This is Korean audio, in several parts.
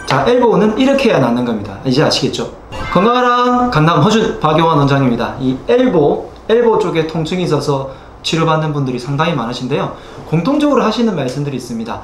자, 엘보는 이렇게 해야 낫는 겁니다. 이제 아시겠죠? 건강한 강남 허준 박용환 원장입니다. 이 엘보 쪽에 통증이 있어서 치료받는 분들이 상당히 많으신데요. 공통적으로 하시는 말씀들이 있습니다.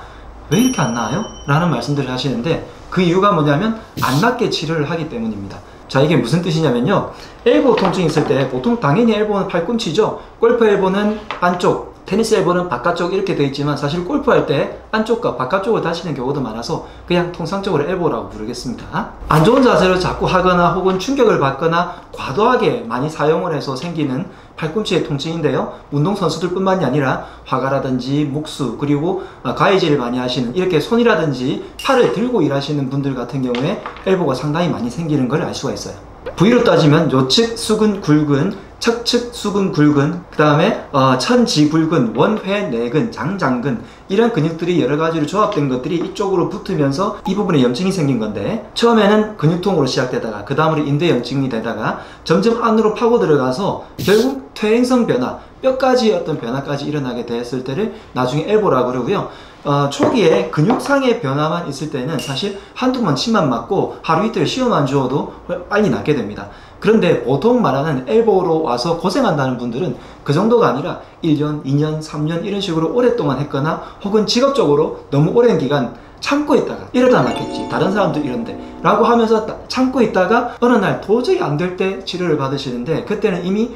왜 이렇게 안 나아요? 라는 말씀들을 하시는데 그 이유가 뭐냐면 안 낫게 치료를 하기 때문입니다. 자, 이게 무슨 뜻이냐면요. 엘보 통증이 있을 때 보통 당연히 엘보는 팔꿈치죠. 골프 엘보는 안쪽, 테니스 엘보는 바깥쪽 이렇게 되어 있지만 사실 골프할 때 안쪽과 바깥쪽을 다치는 경우도 많아서 그냥 통상적으로 엘보라고 부르겠습니다. 안 좋은 자세를 자꾸 하거나 혹은 충격을 받거나 과도하게 많이 사용을 해서 생기는 팔꿈치의 통증인데요. 운동선수들 뿐만이 아니라 화가라든지 목수 그리고 가위질을 많이 하시는 이렇게 손이라든지 팔을 들고 일하시는 분들 같은 경우에 엘보가 상당히 많이 생기는 걸 알 수가 있어요. 부위로 따지면 요측 수근 굵은, 척측 수근 굵은, 그 다음에 천지 굵은, 원회 내근, 장장근 이런 근육들이 여러 가지로 조합된 것들이 이쪽으로 붙으면서 이 부분에 염증이 생긴 건데 처음에는 근육통으로 시작되다가 그 다음으로 인대 염증이 되다가 점점 안으로 파고 들어가서 결국 퇴행성 변화, 뼈까지 어떤 변화까지 일어나게 됐을 때를 나중에 엘보라고 그러고요. 초기에 근육상의 변화만 있을 때는 사실 한두 번 침만 맞고 하루 이틀 쉬어만 주어도 빨리 낫게 됩니다. 그런데 보통 말하는 엘보로 와서 고생한다는 분들은 그 정도가 아니라 1년, 2년, 3년 이런 식으로 오랫동안 했거나 혹은 직업적으로 너무 오랜 기간 참고 있다가 이러다 낫겠지, 다른 사람도 이런데 라고 하면서 참고 있다가 어느 날 도저히 안 될 때 치료를 받으시는데 그때는 이미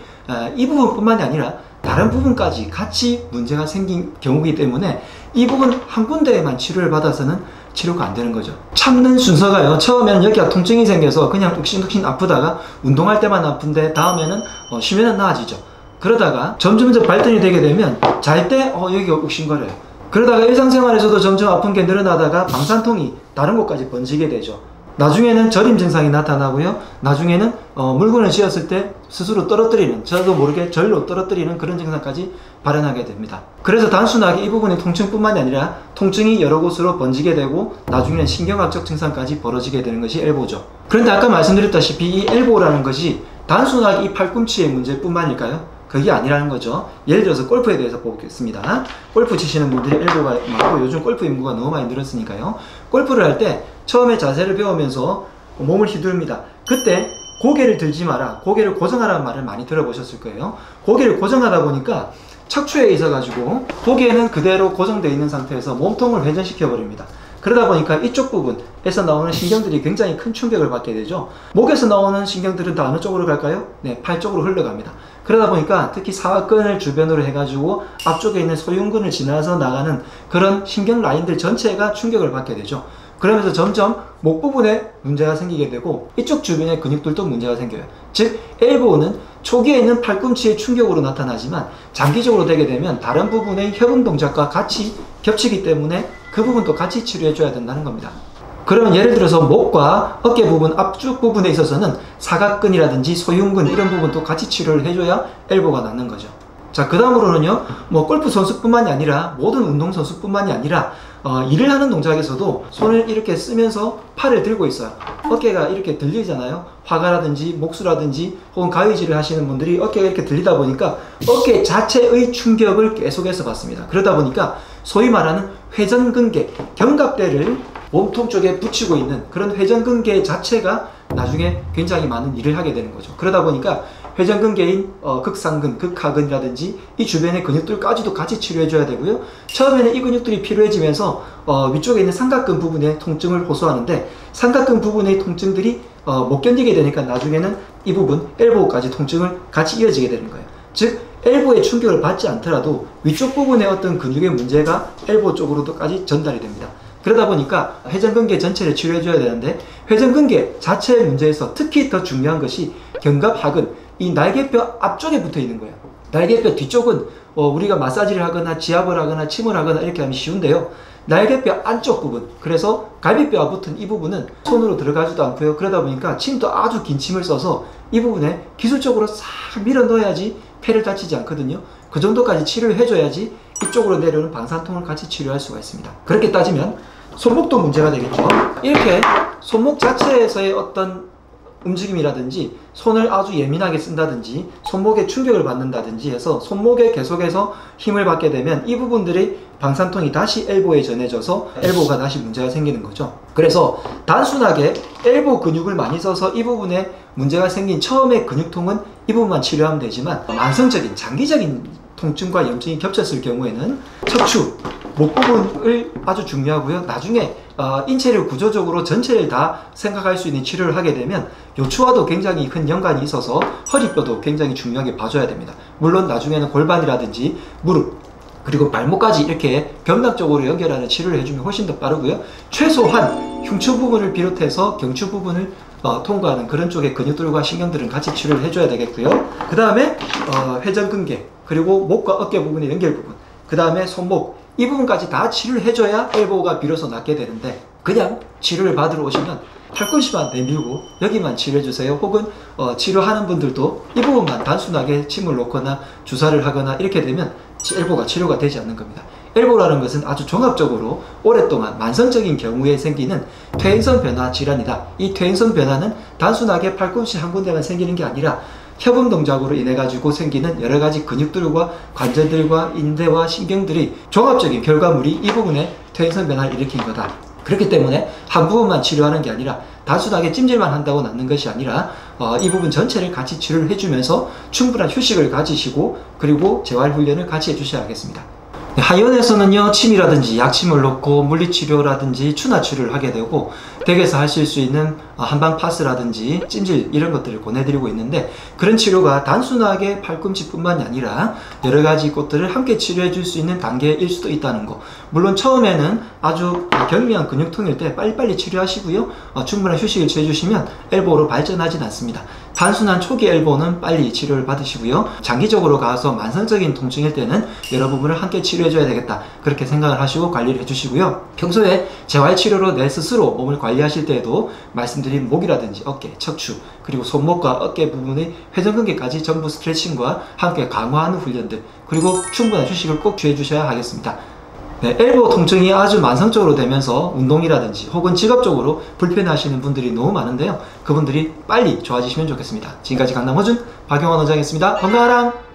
이 부분뿐만이 아니라 다른 부분까지 같이 문제가 생긴 경우이기 때문에 이 부분 한 군데에만 치료를 받아서는 치료가 안 되는 거죠. 참는 순서가요. 처음에는 여기가 통증이 생겨서 그냥 욱신욱신 아프다가 운동할 때만 아픈데 다음에는 쉬면은 나아지죠. 그러다가 점점 발전이 되게 되면 잘 때 여기가 욱신거려요. 그러다가 일상생활에서도 점점 아픈 게 늘어나다가 방산통이 다른 곳까지 번지게 되죠. 나중에는 저림 증상이 나타나고요. 나중에는 물건을 쥐었을 때 스스로 떨어뜨리는, 저도 모르게 절로 떨어뜨리는 그런 증상까지 발현하게 됩니다. 그래서 단순하게 이 부분의 통증뿐만이 아니라 통증이 여러 곳으로 번지게 되고 나중에는 신경학적 증상까지 벌어지게 되는 것이 엘보죠. 그런데 아까 말씀드렸다시피 이 엘보라는 것이 단순하게 이 팔꿈치의 문제뿐만일까요? 그게 아니라는 거죠. 예를 들어서 골프에 대해서 보겠습니다. 골프 치시는 분들이 엘보가 많고 요즘 골프 인구가 너무 많이 늘었으니까요. 골프를 할 때 처음에 자세를 배우면서 몸을 휘두릅니다. 그때 고개를 들지 마라, 고개를 고정하라는 말을 많이 들어보셨을 거예요. 고개를 고정하다 보니까 척추에 있어가지고 고개는 그대로 고정되어 있는 상태에서 몸통을 회전시켜 버립니다. 그러다 보니까 이쪽 부분에서 나오는 신경들이 굉장히 큰 충격을 받게 되죠. 목에서 나오는 신경들은 다 어느 쪽으로 갈까요? 네, 팔 쪽으로 흘러갑니다. 그러다 보니까 특히 사각근을 주변으로 해가지고 앞쪽에 있는 소흉근을 지나서 나가는 그런 신경 라인들 전체가 충격을 받게 되죠. 그러면서 점점 목 부분에 문제가 생기게 되고 이쪽 주변의 근육들도 문제가 생겨요. 즉 엘보는 초기에는 팔꿈치의 충격으로 나타나지만 장기적으로 되게 되면 다른 부분의 협응 동작과 같이 겹치기 때문에 그 부분도 같이 치료해 줘야 된다는 겁니다. 그러면 예를 들어서 목과 어깨 부분, 앞쪽 부분에 있어서는 사각근이라든지 소흉근 이런 부분도 같이 치료를 해줘야 엘보가 낫는 거죠. 자, 그 다음으로는요, 골프 선수뿐만이 아니라 모든 운동 선수뿐만이 아니라 일을 하는 동작에서도 손을 이렇게 쓰면서 팔을 들고 있어요. 어깨가 이렇게 들리잖아요. 화가라든지 목수라든지 혹은 가위질을 하시는 분들이 어깨가 이렇게 들리다 보니까 어깨 자체의 충격을 계속해서 받습니다. 그러다 보니까 소위 말하는 회전근개, 견갑대를 몸통 쪽에 붙이고 있는 그런 회전근개 자체가 나중에 굉장히 많은 일을 하게 되는 거죠. 그러다 보니까 회전근개인 극상근, 극하근이라든지 이 주변의 근육들까지도 같이 치료해 줘야 되고요. 처음에는 이 근육들이 필요해지면서 위쪽에 있는 삼각근 부분에 통증을 호소하는데 삼각근 부분의 통증들이 못 견디게 되니까 나중에는 이 부분 엘보까지 통증을 같이 이어지게 되는 거예요. 즉 엘보의 충격을 받지 않더라도 위쪽 부분의 어떤 근육의 문제가 엘보 쪽으로도까지 전달이 됩니다. 그러다 보니까 회전근개 전체를 치료해 줘야 되는데 회전근개 자체의 문제에서 특히 더 중요한 것이 견갑하근, 이 날개뼈 앞쪽에 붙어 있는 거예요. 날개뼈 뒤쪽은 우리가 마사지를 하거나 지압을 하거나 침을 하거나 이렇게 하면 쉬운데요. 날개뼈 안쪽 부분, 그래서 갈비뼈와 붙은 이 부분은 손으로 들어가지도 않고요. 그러다 보니까 침도 아주 긴 침을 써서 이 부분에 기술적으로 싹 밀어 넣어야지 폐를 다치지 않거든요. 그 정도까지 치료를 해줘야지 이쪽으로 내려오는 방산통을 같이 치료할 수가 있습니다. 그렇게 따지면 손목도 문제가 되겠죠. 이렇게 손목 자체에서의 어떤 움직임이라든지 손을 아주 예민하게 쓴다든지 손목에 충격을 받는다든지 해서 손목에 계속해서 힘을 받게 되면 이 부분들이 방산통이 다시 엘보에 전해져서 엘보가 다시 문제가 생기는 거죠. 그래서 단순하게 엘보 근육을 많이 써서 이 부분에 문제가 생긴 처음에 근육통은 이 부분만 치료하면 되지만 만성적인 장기적인 통증과 염증이 겹쳤을 경우에는 척추, 목 부분을 아주 중요하고요. 나중에 인체를 구조적으로 전체를 다 생각할 수 있는 치료를 하게 되면 요추와도 굉장히 큰 연관이 있어서 허리뼈도 굉장히 중요하게 봐줘야 됩니다. 물론 나중에는 골반이라든지 무릎 그리고 발목까지 이렇게 병답적으로 연결하는 치료를 해주면 훨씬 더 빠르고요. 최소한 흉추 부분을 비롯해서 경추 부분을 통과하는 그런 쪽의 근육들과 신경들은 같이 치료를 해줘야 되겠고요. 그 다음에 회전근개 그리고 목과 어깨 부분의 연결 부분, 그 다음에 손목 이 부분까지 다 치료를 해줘야 엘보가 비로소 낫게 되는데 그냥 치료를 받으러 오시면 팔꿈치만 내밀고 여기만 치료해주세요. 혹은 치료하는 분들도 이 부분만 단순하게 침을 놓거나 주사를 하거나 이렇게 되면 엘보가 치료가 되지 않는 겁니다. 엘보라는 것은 아주 종합적으로 오랫동안 만성적인 경우에 생기는 퇴행성 변화 질환이다. 이 퇴행성 변화는 단순하게 팔꿈치 한 군데만 생기는 게 아니라 협음 동작으로 인해 가지고 생기는 여러 가지 근육들과 관절들과 인대와 신경들이 종합적인 결과물이 이 부분에 퇴행성 변화를 일으킨 거다. 그렇기 때문에 한 부분만 치료하는 게 아니라 단순하게 찜질만 한다고 낫는 것이 아니라 이 부분 전체를 같이 치료를 해주면서 충분한 휴식을 가지시고 그리고 재활 훈련을 같이 해주셔야 하겠습니다. 하이원에서는요, 침이라든지 약침을 놓고 물리치료라든지 추나치료를 하게 되고 댁에서 하실 수 있는 한방 파스라든지 찜질 이런 것들을 권해드리고 있는데 그런 치료가 단순하게 팔꿈치뿐만이 아니라 여러 가지 것들을 함께 치료해 줄 수 있는 단계일 수도 있다는 거. 물론 처음에는 아주 경미한 근육통일 때 빨리빨리 치료하시고요. 충분한 휴식을 취해주시면 엘보로 발전하진 않습니다. 단순한 초기 엘보는 빨리 치료를 받으시고요. 장기적으로 가서 만성적인 통증일 때는 여러 부분을 함께 치료해줘야 되겠다. 그렇게 생각을 하시고 관리를 해주시고요. 평소에 재활치료로 내 스스로 몸을 관리하실 때에도 말씀드린 목이라든지 어깨, 척추, 그리고 손목과 어깨 부분의 회전근개까지 전부 스트레칭과 함께 강화하는 훈련들 그리고 충분한 휴식을 꼭 취해주셔야 하겠습니다. 네, 엘보 통증이 아주 만성적으로 되면서 운동이라든지 혹은 직업적으로 불편해하시는 분들이 너무 많은데요. 그분들이 빨리 좋아지시면 좋겠습니다. 지금까지 강남 허준 박용환 원장이었습니다. 건강하라!